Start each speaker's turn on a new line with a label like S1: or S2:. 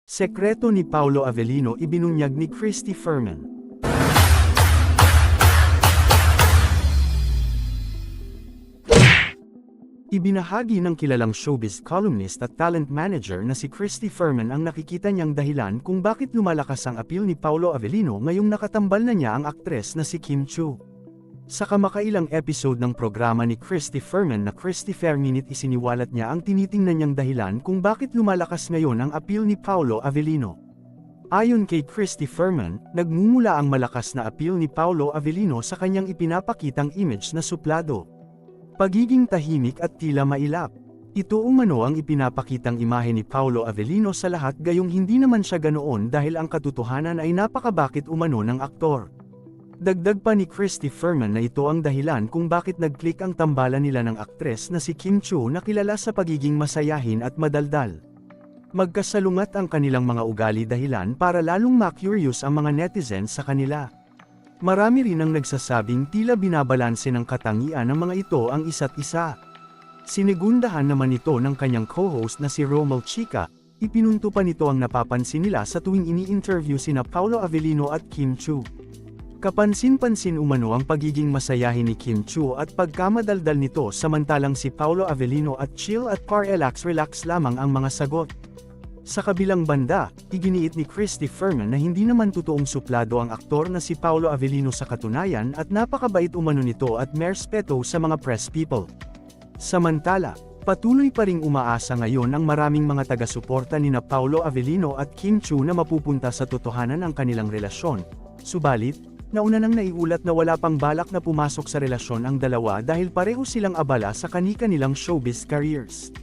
S1: Sekreto ni Paolo Avellino ibinunyag ni Christy Fermin. Ibinahagi ng kilalang showbiz columnist at talent manager na si Christy Fermin ang nakikita niyang dahilan kung bakit lumalakas ang appeal ni Paolo Avellino ngayong nakatambal na niya ang aktres na si Kim Chiu. Sa kamakailang episode ng programa ni Christy Fermin na Christy Fair Minute, isiniwalat niya ang tinitingnan niyang dahilan kung bakit lumalakas ngayon ang appeal ni Paolo Avellino. Ayon kay Christy Fermin, nagmumula ang malakas na appeal ni Paolo Avellino sa kanyang ipinapakitang image na suplado, pagiging tahimik at tila mailap. Ito umano ang ipinapakitang imahe ni Paolo Avellino sa lahat, gayong hindi naman siya ganoon dahil ang katotohanan ay napakabakit umano ng aktor. Dagdag pa ni Christy Fermin na ito ang dahilan kung bakit nag-click ang tambalan nila ng aktres na si Kim Chiu na kilala sa pagiging masayahin at madaldal. Magkasalungat ang kanilang mga ugali, dahilan para lalong ma-curious ang mga netizens sa kanila. Marami rin ang nagsasabing tila binabalanse ng katangian ng mga ito ang isa't isa. Sinigundahan naman ito ng kanyang co-host na si Romel Chica. Ipinunto pa nito ang napapansin nila sa tuwing ini-interview sina Paolo Avellino at Kim Chiu. Kapansin-pansin umano ang pagiging masayahin ni Kim Chiu at pagkamadaldal nito, samantalang si Paolo Avellino at chill at relax lamang ang mga sagot. Sa kabilang banda, iginiit ni Christy Fermin na hindi naman totoong suplado ang aktor na si Paolo Avellino sa katunayan at napakabait umano nito at may respeto sa mga press people. Samantala, patuloy pa ring umaasa ngayon ang maraming mga taga-suporta ni Paolo Avellino at Kim Chiu na mapupunta sa totohanan ang kanilang relasyon. Subalit, nauna nang naiulat na wala pang balak na pumasok sa relasyon ang dalawa dahil pareho silang abala sa kani-kanilang showbiz careers.